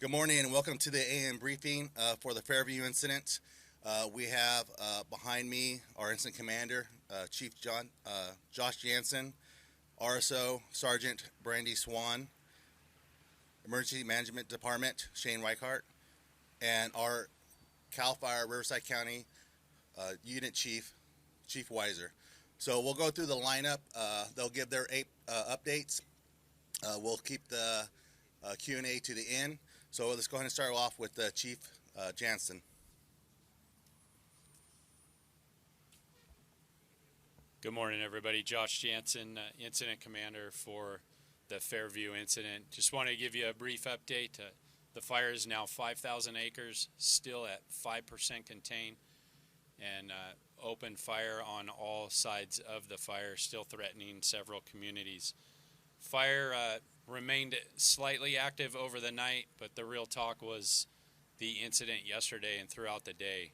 Good morning and welcome to the AM briefing for the Fairview incident. We have behind me our incident commander, Chief Josh Jansen, RSO Sergeant Brandy Swan, Emergency Management Department Shane Reichart, and our CAL FIRE Riverside County Unit Chief Weiser. So we'll go through the lineup. They'll give their updates. We'll keep the Q&A to the end. So let's go ahead and start off with Chief Jansen. Good morning, everybody. Josh Jansen, Incident Commander for the Fairview incident. Just want to give you a brief update. The fire is now 5,000 acres, still at 5% contained, and open fire on all sides of the fire, still threatening several communities. Fire remained slightly active over the night, but the real talk was the incident yesterday and throughout the day.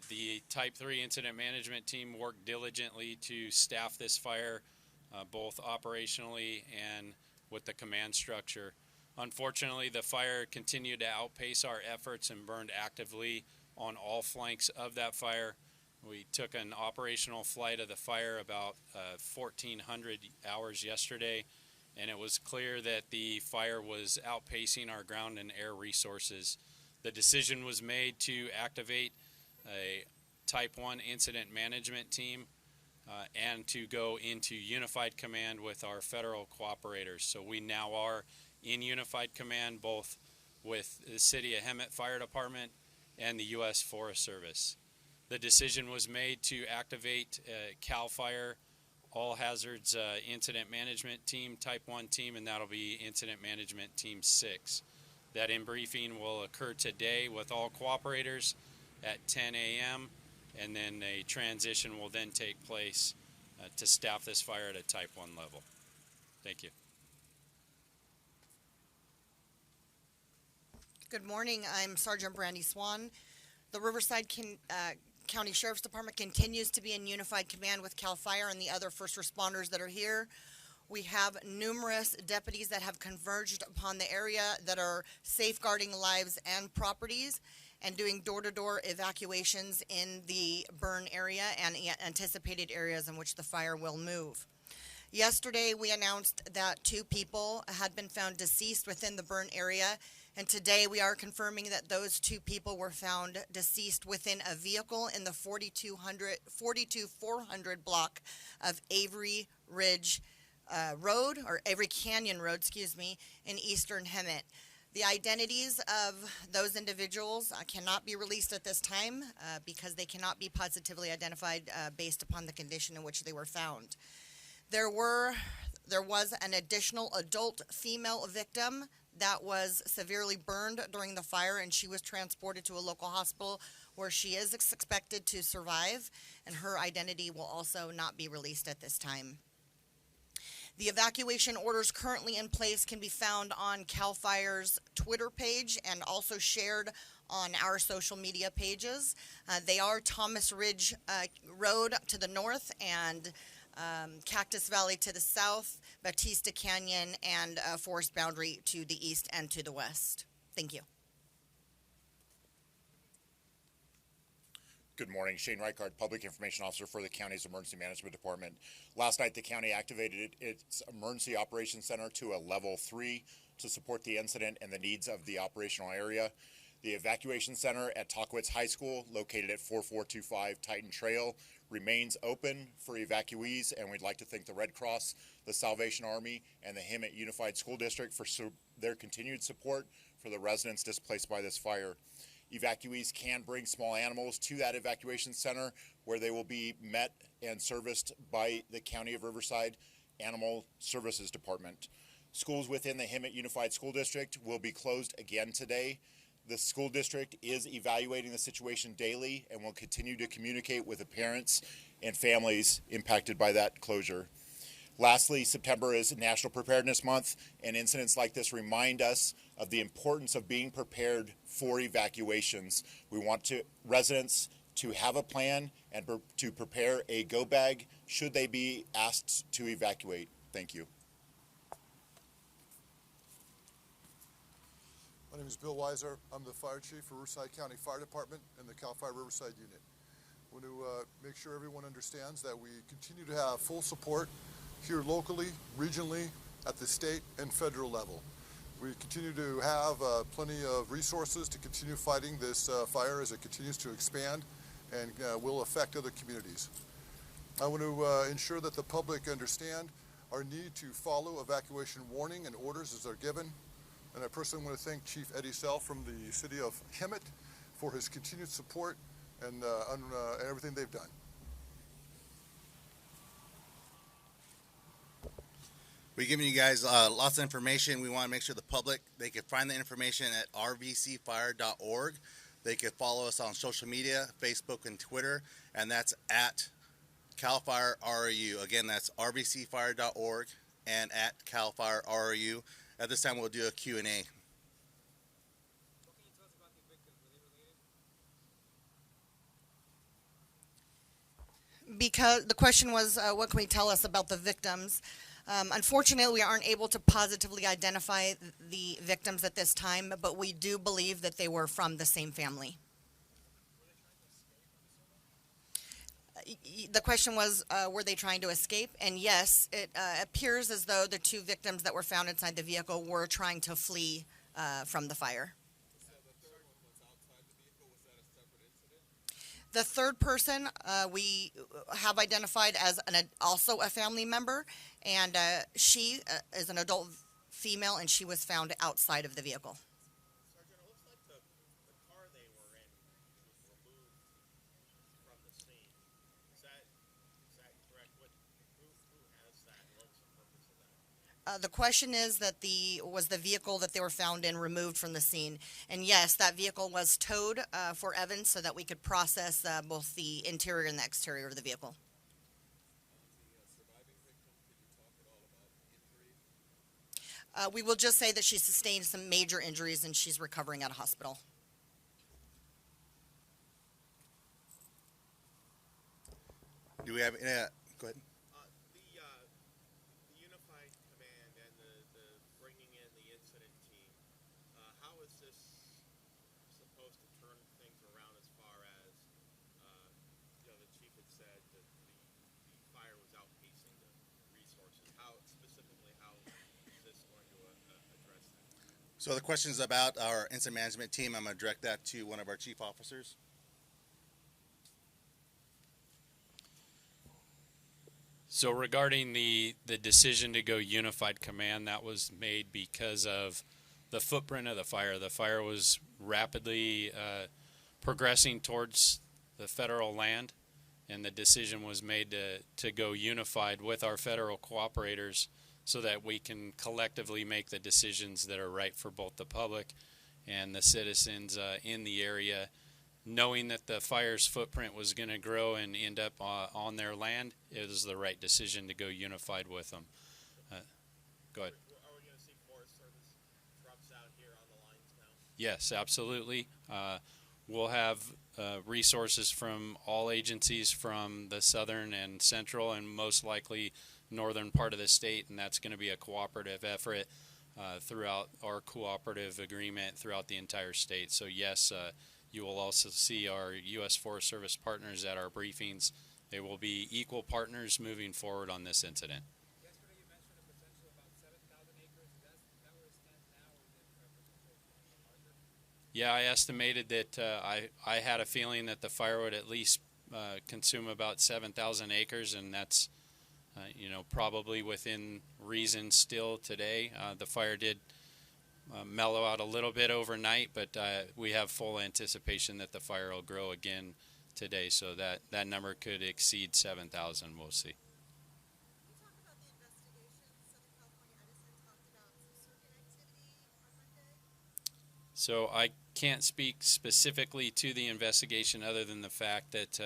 The Type 3 Incident Management Team worked diligently to staff this fire, both operationally and with the command structure. Unfortunately, the fire continued to outpace our efforts and burned actively on all flanks of that fire. We took an operational flight of the fire about 1,400 hours yesterday, and it was clear that the fire was outpacing our ground and air resources. The decision was made to activate a Type 1 Incident Management Team and to go into unified command with our federal cooperators. So we now are in unified command both with the City of Hemet Fire Department and the U.S. Forest Service. The decision was made to activate CAL FIRE All Hazards Incident Management Team, Type 1 team, and that'll be Incident Management Team 6. That in-briefing will occur today with all cooperators at 10 a.m., and then a transition will then take place to staff this fire at a Type 1 level. Thank you. Good morning. I'm Sergeant Brandy Swan. The Riverside County Sheriff's Department continues to be in unified command with CAL FIRE and the other first responders that are here. We have numerous deputies that have converged upon the area that are safeguarding lives and properties and doing door-to-door evacuations in the burn area and anticipated areas in which the fire will move. Yesterday, we announced that 2 people had been found deceased within the burn area, and today we are confirming that those 2 people were found deceased within a vehicle in the 42400 block of Avery Ridge Road, or Avery Canyon Road, in eastern Hemet. The identities of those individuals cannot be released at this time because they cannot be positively identified based upon the condition in which they were found. There was an additional adult female victim that was severely burned during the fire, and she was transported to a local hospital where she is expected to survive, and her identity will also not be released at this time. The evacuation orders currently in place can be found on CAL FIRE's Twitter page and also shared on our social media pages. They are Thomas Ridge Road to the north and Cactus Valley to the south, Batista Canyon, and Forest Boundary to the east and to the west. Thank you. Good morning. Shane Reichart, Public Information Officer for the county's Emergency Management Department. Last night, the county activated its Emergency Operations Center to a level 3 to support the incident and the needs of the operational area. The Evacuation Center at Talkowitz High School, located at 4425 Titan Trail, remains open for evacuees, and we'd like to thank the Red Cross, the Salvation Army, and the Hemet Unified School District for their continued support for the residents displaced by this fire. Evacuees can bring small animals to that evacuation center where they will be met and serviced by the County of Riverside Animal Services Department. Schools within the Hemet Unified School District will be closed again today. The school district is evaluating the situation daily and will continue to communicate with the parents and families impacted by that closure. Lastly, September is National Preparedness Month, and incidents like this remind us of the importance of being prepared for evacuations. We want residents to have a plan and to prepare a go bag should they be asked to evacuate. Thank you. My name is Bill Weiser. I'm the fire chief for Riverside County Fire Department and the CAL FIRE Riverside Unit. I want to make sure everyone understands that we continue to have full support here locally, regionally, at the state and federal level. We continue to have plenty of resources to continue fighting this fire as it continues to expand and will affect other communities. I want to ensure that the public understand our need to follow evacuation warning and orders as they're given. And I personally want to thank Chief Eddie Sell from the city of Hemet for his continued support and everything they've done. We're giving you guys lots of information. We want to make sure the public, they can find the information at rvcfire.org. They can follow us on social media, Facebook and Twitter, and that's at CAL FIRE RRU. Again, that's rvcfire.org and at CAL FIRE RRU. At this time, we'll do a Q&A. What can you tell us about the victims? Were they related? Because the question was, what can we tell us about the victims? Unfortunately, we aren't able to positively identify the victims at this time, but we do believe that they were from the same family. The question was, were they trying to escape? And yes, it appears as though the two victims that were found inside the vehicle were trying to flee from the fire. The third person we have identified as also a family member, and she is an adult female, and she was found outside of the vehicle. Sergeant, it looks like the car they were in was removed from the scene. Is that correct? Who has that? What's the purpose of that? The question is that was the vehicle that they were found in removed from the scene, and yes, that vehicle was towed for evidence so that we could process both the interior and the exterior of the vehicle. We will just say that she sustained some major injuries and she's recovering at a hospital. Do we have any? Go ahead. The Unified Command and the bringing in the incident team, how is this supposed to turn things around as far as, the chief had said that the fire was outpacing the resources. How is this going to address that? So the question is about our incident management team. I'm going to direct that to one of our chief officers. So regarding the decision to go unified command, that was made because of the footprint of the fire. The fire was rapidly progressing towards the federal land, and the decision was made to go unified with our federal cooperators so that we can collectively make the decisions that are right for both the public and the citizens in the area. Knowing that the fire's footprint was going to grow and end up on their land, it was the right decision to go unified with them. Go ahead. Are we going to see Forest Service trucks out here on the lines now? Yes, absolutely. We'll have resources from all agencies from the southern and central and most likely northern part of the state, and that's going to be a cooperative effort throughout our cooperative agreement throughout the entire state. So yes, you will also see our U.S. Forest Service partners at our briefings. They will be equal partners moving forward on this incident. Yesterday you mentioned a potential about 7,000 acres. Is that where it stands now, or is it potentially larger? Yeah, I estimated that I had a feeling that the fire would at least consume about 7,000 acres, and that's probably within reason still today. The fire did mellow out a little bit overnight, but we have full anticipation that the fire will grow again today, so that number could exceed 7,000. We'll see. Can you talk about the investigation? Southern California Edison talked about some circuit activity on Monday. So I can't speak specifically to the investigation other than the fact that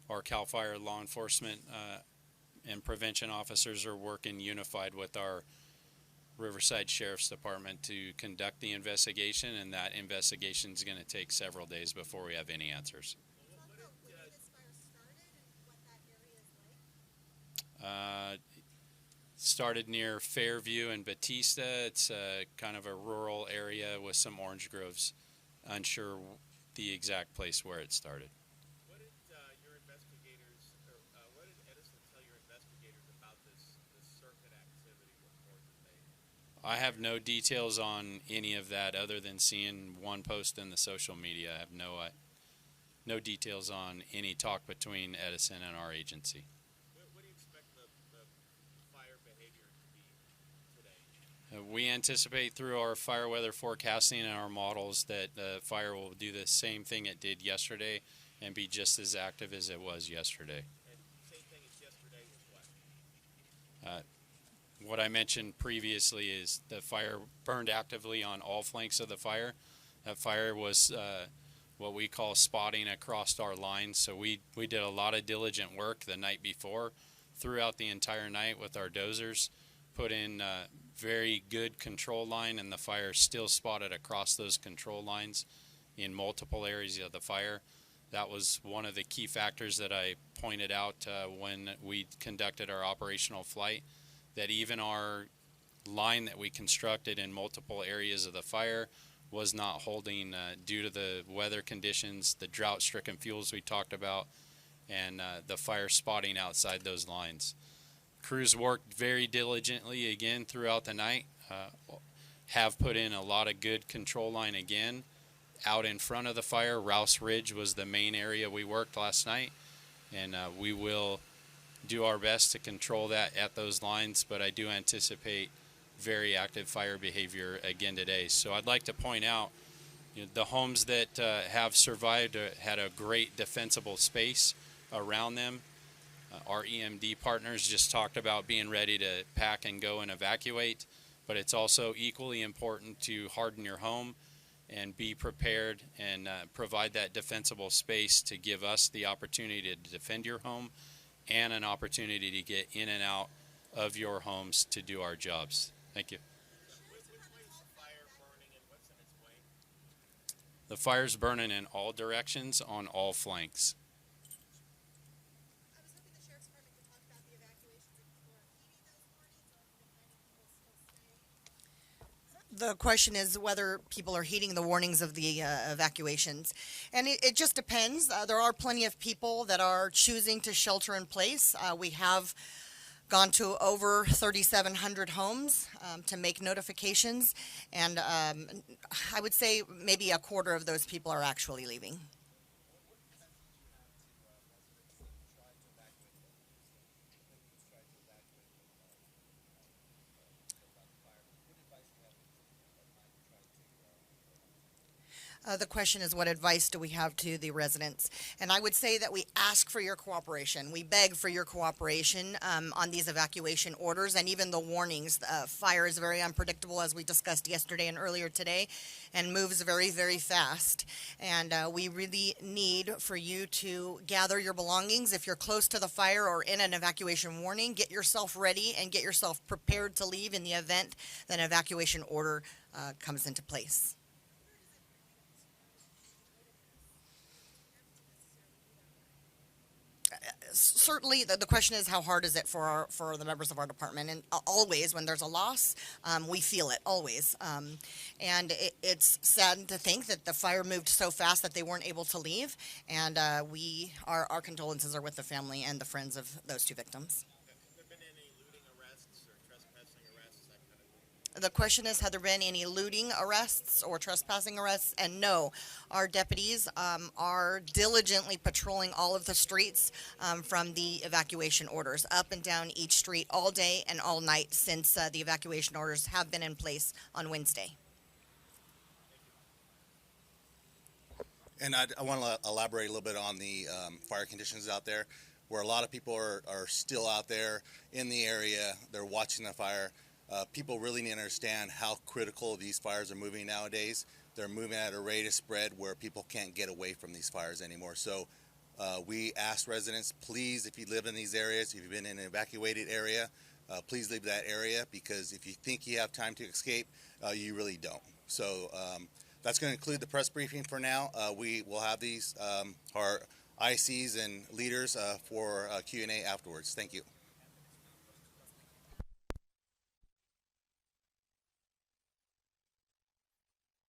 our CAL FIRE law enforcement and prevention officers are working unified with our Riverside Sheriff's Department to conduct the investigation, and that investigation is going to take several days before we have any answers. Talk about where this fire started and what that area is like. started near Fairview and Batista. It's kind of a rural area with some orange groves. Unsure the exact place where it started. What did your investigators, or what did Edison tell your investigators about this circuit activity report that they? I have no details on any of that other than seeing one post in the social media. I have no details on any talk between Edison and our agency. What do you expect the fire behavior to be today? We anticipate through our fire weather forecasting and our models that the fire will do the same thing it did yesterday and be just as active as it was yesterday. And same thing as yesterday was what? What I mentioned previously is the fire burned actively on all flanks of the fire. That fire was what we call spotting across our lines. So we did a lot of diligent work the night before throughout the entire night with our dozers, put in very good control line, and the fire still spotted across those control lines in multiple areas of the fire. That was one of the key factors that I pointed out when we conducted our operational flight, that even our line that we constructed in multiple areas of the fire was not holding due to the weather conditions, the drought-stricken fuels we talked about, and the fire spotting outside those lines. Crews worked very diligently again throughout the night, have put in a lot of good control line again. Out in front of the fire, Rouse Ridge was the main area we worked last night, and we will do our best to control that at those lines, but I do anticipate very active fire behavior again today. So I'd like to point out, the homes that have survived had a great defensible space around them. Our EMD partners just talked about being ready to pack and go and evacuate, but it's also equally important to harden your home and be prepared and provide that defensible space to give us the opportunity to defend your home and an opportunity to get in and out of your homes to do our jobs. Thank you. Which way is the fire burning and what's in its way? The fire's burning in all directions on all flanks. I was hoping the sheriff's department could talk about the evacuations if people are heeding those warnings or if they're finding people still staying. The question is whether people are heeding the warnings of the evacuations. And it just depends. There are plenty of people that are choosing to shelter in place. We have gone to over 3,700 homes to make notifications. And I would say maybe a quarter of those people are actually leaving. The question is, what advice do we have to the residents? And I would say that we ask for your cooperation. We beg for your cooperation on these evacuation orders and even the warnings. Fire is very unpredictable, as we discussed yesterday and earlier today, and moves very, very fast. And we really need for you to gather your belongings. If you're close to the fire or in an evacuation warning, get yourself ready and get yourself prepared to leave in the event that an evacuation order comes into place. Certainly, the question is, how hard is it for the members of our department? And always, when there's a loss, we feel it, always. And it's sad to think that the fire moved so fast that they weren't able to leave. And our condolences are with the family and the friends of those two victims. Have there been any looting arrests or trespassing arrests, that kind of thing? The question is, have there been any looting arrests or trespassing arrests? And no, our deputies are diligently patrolling all of the streets from the evacuation orders, up and down each street all day and all night since the evacuation orders have been in place on Wednesday. And I want to elaborate a little bit on the fire conditions out there, where a lot of people are still out there in the area. They're watching the fire. People really need to understand how critical these fires are moving nowadays. They're moving at a rate of spread where people can't get away from these fires anymore. So we ask residents, please, if you live in these areas, if you've been in an evacuated area, please leave that area, because if you think you have time to escape, you really don't. So that's going to conclude the press briefing for now. We will have these, our ICs and leaders for Q&A afterwards. Thank you.